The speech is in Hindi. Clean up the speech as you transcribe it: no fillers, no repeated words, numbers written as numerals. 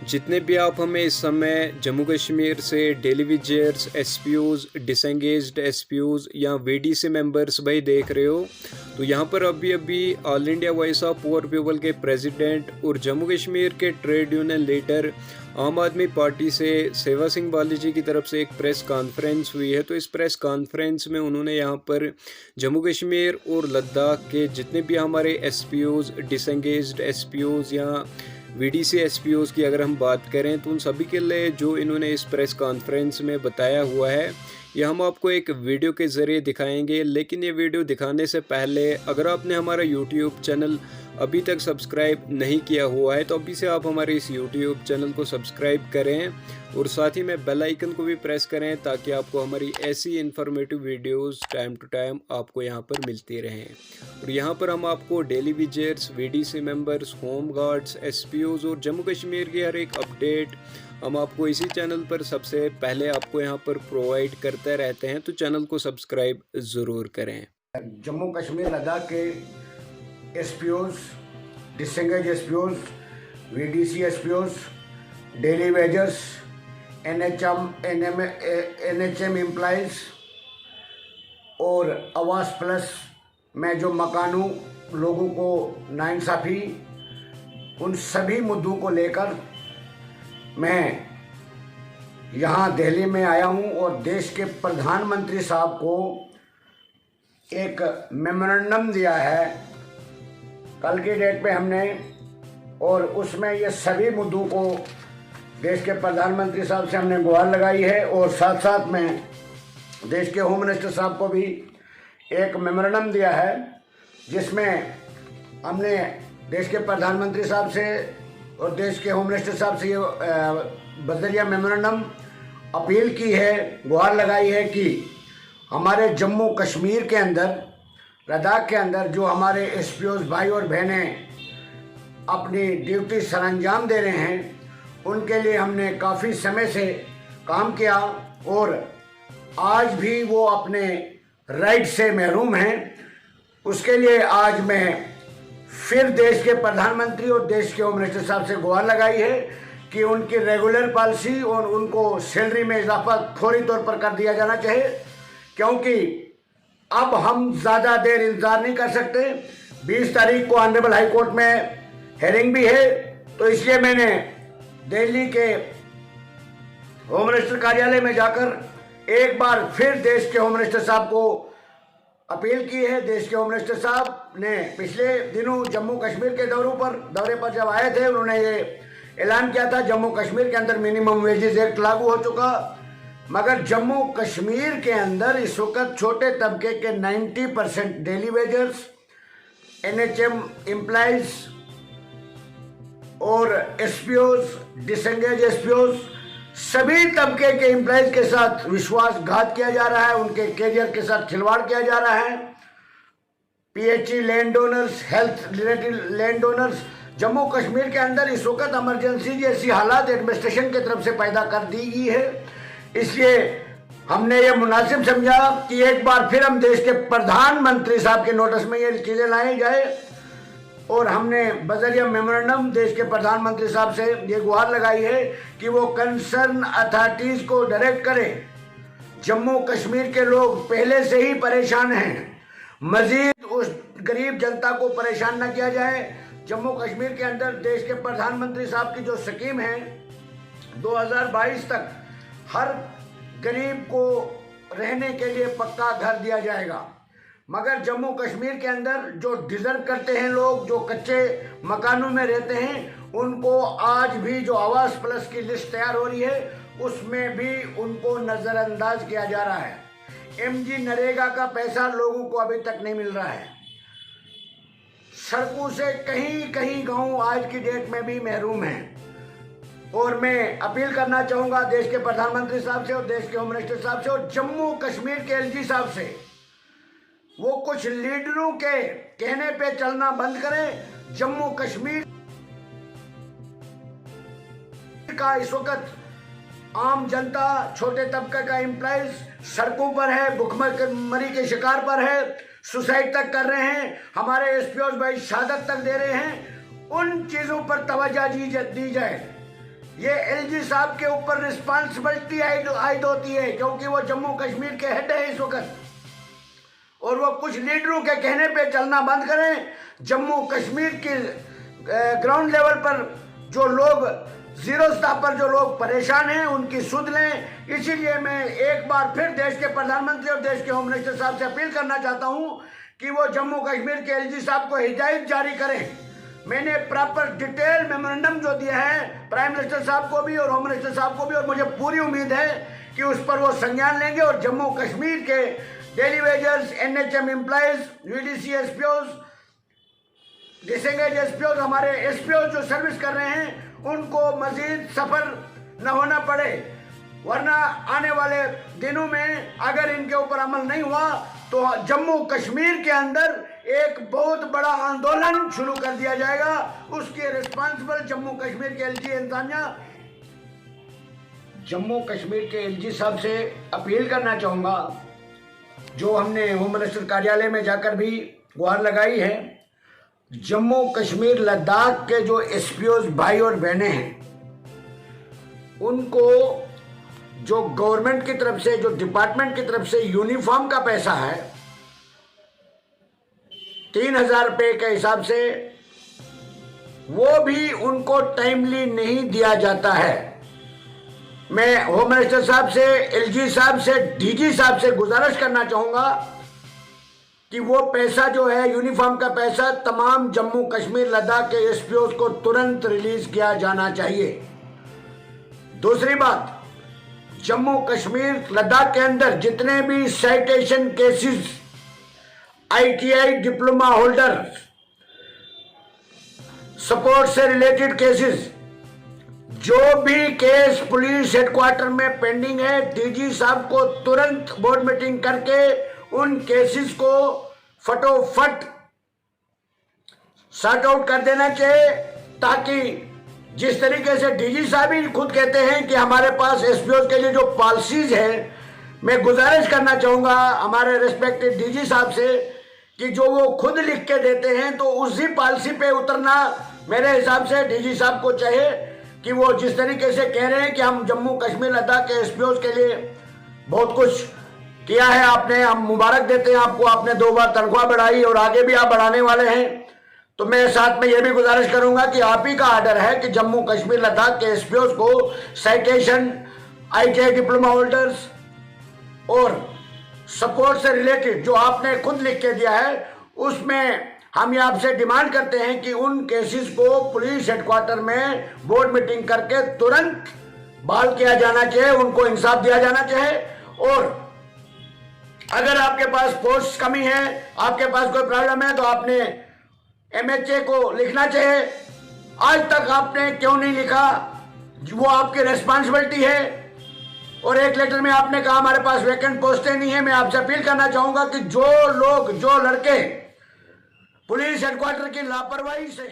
जितने भी आप हमें इस समय जम्मू कश्मीर से डेली विजिटर्स, एसपीओज, डिसंगेज्ड एसपीओज या वीडीसी मेंबर्स भाई देख रहे हो, तो यहाँ पर अभी अभी all India voice of poor people के प्रेसिडेंट और जम्मू कश्मीर के ट्रेड यूनियन लीडर आम आदमी पार्टी से सेवा सिंह बालाजी की तरफ से एक प्रेस कॉन्फ्रेंस हुई है। तो इस प्रेस कॉन्फ्रेंस में उन्होंने यहाँ पर जम्मू कश्मीर और लद्दाख के जितने भी हमारे एसपीओज, डिसंगेज्ड एसपीओज या वीडीसी एसपीओज की अगर हम बात करें तो उन सभी के लिए जो इन्होंने इस प्रेस कॉन्फ्रेंस में बताया हुआ है, यह हम आपको एक वीडियो के ज़रिए दिखाएंगे। लेकिन ये वीडियो दिखाने से पहले अगर आपने हमारा यूट्यूब चैनल अभी तक सब्सक्राइब नहीं किया हुआ है तो अभी से आप हमारे इस यूट्यूब चैनल को सब्सक्राइब करें और साथ ही में बेल आइकन को भी प्रेस करें ताकि आपको हमारी ऐसी informative videos time to time आपको यहाँ पर मिलती रहें। और यहाँ पर हम आपको daily visitors, VDC members, home guards, SPOs और जम्मू कश्मीर की हर एक अपडेट हम आपको इसी चैनल पर सबसे पहले आपको यहाँ पर प्रोवाइड करते रहते हैं, तो चैनल को सब्सक्राइब ज़रूर करें। जम्मू कश्मीर लद्दाख के SPOs, disengaged SPOs, VDC SPOs, daily wagers, NHM employees और आवास प्लस में जो मकानों लोगों को नाइंसाफ़ी, उन सभी मुद्दों को लेकर मैं यहाँ दिल्ली में आया हूँ और देश के प्रधानमंत्री साहब को एक मेमोरेंडम दिया है कल की डेट पे हमने, और उसमें ये सभी मुद्दों को देश के प्रधानमंत्री साहब से हमने गुहार लगाई है। और साथ साथ में देश के होम मिनिस्टर साहब को भी एक मेमोरेंडम दिया है जिसमें हमने देश के प्रधानमंत्री साहब से और देश के होम मिनिस्टर साहब से ये बदरिया मेमोरेंडम अपील की है, गुहार लगाई है कि हमारे जम्मू कश्मीर के अंदर, लद्दाख के अंदर जो हमारे एसपीओज भाई और बहनें अपनी ड्यूटी सरअंजाम दे रहे हैं, उनके लिए हमने काफ़ी समय से काम किया और आज भी वो अपने राइट से महरूम हैं। उसके लिए आज मैं फिर देश के प्रधानमंत्री और देश के होम मिनिस्टर साहब से गुहार लगाई है कि उनकी रेगुलर पॉलिसी और उनको सैलरी में इजाफा फौरी तौर पर कर दिया जाना चाहिए, क्योंकि अब हम ज़्यादा देर इंतजार नहीं कर सकते। 20 तारीख को ऑनरेबल हाई कोर्ट में हेयरिंग भी है, तो इसलिए मैंने दिल्ली के होम मिनिस्टर कार्यालय में जाकर एक बार फिर देश के होम मिनिस्टर साहब को अपील की है। देश के होम मिनिस्टर साहब ने पिछले दिनों जम्मू कश्मीर के दौरे पर जब आए थे, उन्होंने ये ऐलान किया था जम्मू कश्मीर के अंदर मिनिमम वेजेस एक्ट लागू हो चुका, मगर जम्मू कश्मीर के अंदर इस वक्त छोटे तबके के 90% डेली वेजर्स, एनएचएम एम्प्लॉइज और एसपीओज, डिसंगेज एसपीओज, सभी तबके के एम्प्लॉइज के साथ विश्वासघात किया जा रहा है, उनके कैरियर के साथ खिलवाड़ किया जा रहा है। PHE land owners, health related land owners, Jammu Kashmir के अंदर इस वक्त इमरजेंसी जैसी हालात एडमिनिस्ट्रेशन की तरफ से पैदा कर दी गई है। इसलिए हमने ये मुनासिब समझा कि एक बार फिर हम देश के प्रधानमंत्री साहब के नोटिस में ये चीज़ें लाई जाए, और हमने बजरिया मेमोरेंडम देश के प्रधानमंत्री साहब से ये गुहार लगाई है कि वो कंसर्न अथॉरिटीज़ को डायरेक्ट करें। जम्मू कश्मीर के लोग पहले से ही परेशान हैं, मजीद उस गरीब जनता को परेशान न किया जाए। जम्मू कश्मीर के अंदर देश के प्रधानमंत्री साहब की जो स्कीम है 2022 तक हर गरीब को रहने के लिए पक्का घर दिया जाएगा, मगर जम्मू कश्मीर के अंदर जो डिजर्व करते हैं लोग, जो कच्चे मकानों में रहते हैं, उनको आज भी जो आवास प्लस की लिस्ट तैयार हो रही है उसमें भी उनको नज़रअंदाज किया जा रहा है। एमजी नरेगा का पैसा लोगों को अभी तक नहीं मिल रहा है। सड़कों से कहीं कहीं गांव आज की डेट में भी महरूम हैं। और मैं अपील करना चाहूँगा देश के प्रधानमंत्री साहब से और देश के होम मिनिस्टर साहब से और जम्मू कश्मीर के एलजी साहब से, वो कुछ लीडरों के कहने पे चलना बंद करें। जम्मू कश्मीर का इस वक्त आम जनता, छोटे तबके का एम्प्लॉइज सड़कों पर है, भुखमरी के शिकार पर है, सुसाइड तक कर रहे हैं, हमारे एसपीओ भाई शहादत तक दे रहे हैं। उन चीज़ों पर तवज्जो दी जाए। ये एलजी साहब के ऊपर रिस्पॉन्सिबिलिटी आयद होती है, क्योंकि वो जम्मू कश्मीर के हेड है इस वक्त, और वो कुछ लीडरों के कहने पे चलना बंद करें। जम्मू कश्मीर की ग्राउंड लेवल पर जो लोग जीरो स्टाफ पर जो लोग परेशान हैं उनकी सुध लें। इसीलिए मैं एक बार फिर देश के प्रधानमंत्री और देश के होम मिनिस्टर साहब से अपील करना चाहता हूं कि वो जम्मू कश्मीर के एलजी साहब को हिदायत जारी करें। मैंने प्रॉपर डिटेल मेमोरेंडम जो दिया है प्राइम मिनिस्टर साहब को भी और होम मिनिस्टर साहब को भी, और मुझे पूरी उम्मीद है कि उस पर वो संज्ञान लेंगे और जम्मू कश्मीर के daily wagers, NHM employees, VDC SPOs, disengaged SPOs, हमारे एसपीओज जो सर्विस कर रहे हैं उनको मजीद सफर न होना पड़े, वरना आने वाले दिनों में अगर इनके ऊपर अमल नहीं हुआ तो जम्मू कश्मीर के अंदर एक बहुत बड़ा आंदोलन शुरू कर दिया जाएगा। उसके रिस्पॉन्सिबल जम्मू कश्मीर के एलजी इंसानिया। जम्मू कश्मीर के एलजी साहब से अपील करना चाहूँगा, जो हमने होम मिनिस्टर कार्यालय में जाकर भी गुहार लगाई है, जम्मू कश्मीर लद्दाख के जो एसपीओज भाई और बहनें हैं उनको जो गवर्नमेंट की तरफ से, जो डिपार्टमेंट की तरफ से यूनिफॉर्म का पैसा है 3000 रुपये के हिसाब से, वो भी उनको टाइमली नहीं दिया जाता है। मैं होम मिनिस्टर साहब से, एलजी साहब से, डीजी साहब से गुजारिश करना चाहूँगा कि वो पैसा जो है, यूनिफॉर्म का पैसा, तमाम जम्मू कश्मीर लद्दाख के एसपीओज को तुरंत रिलीज किया जाना चाहिए। दूसरी बात, जम्मू कश्मीर लद्दाख के अंदर जितने भी citation cases, ITI diploma holder, support से रिलेटेड केसेस, जो भी केस पुलिस हेडक्वार्टर में पेंडिंग है, डीजी साहब को तुरंत बोर्ड मीटिंग करके उन केसेस को फटोफट सॉर्ट आउट कर देना चाहिए, ताकि जिस तरीके से डीजी साहब ही खुद कहते हैं कि हमारे पास एसपीओ के लिए जो पॉलिसीज है, मैं गुजारिश करना चाहूँगा हमारे रिस्पेक्टेड डीजी साहब से कि जो वो खुद लिख के देते हैं तो उसी पॉलिसी पे उतरना मेरे हिसाब से डीजी साहब को चाहिए कि वो जिस तरीके से कह रहे हैं कि हम जम्मू कश्मीर लद्दाख के एसपीओ के लिए बहुत कुछ किया है आपने, हम मुबारक देते हैं आपको, आपने 2 बार तनख्वाह बढ़ाई और आगे भी आप बढ़ाने वाले हैं। तो मैं साथ में यह भी गुजारिश करूंगा कि आप ही का आर्डर है कि जम्मू कश्मीर लद्दाख के एसपीओ को साइटेशन, आईटीआई डिप्लोमा होल्डर्स और सपोर्ट से रिलेटेड जो आपने खुद लिख के दिया है, उसमें हम ये आपसे डिमांड करते हैं कि उन केसेस को पुलिस हेडक्वार्टर में बोर्ड मीटिंग करके तुरंत बहाल किया जाना चाहिए, उनको इंसाफ दिया जाना चाहिए। और अगर आपके पास पोस्ट कमी है, आपके पास कोई प्रॉब्लम है, तो आपने एमएचए को लिखना चाहिए। आज तक आपने क्यों नहीं लिखा, वो आपकी रिस्पॉन्सिबिलिटी है। और एक लेटर में आपने कहा हमारे पास वैकेंट पोस्टें नहीं है। मैं आपसे अपील करना चाहूंगा कि जो लोग, जो लड़के पुलिस हेडक्वार्टर की लापरवाही से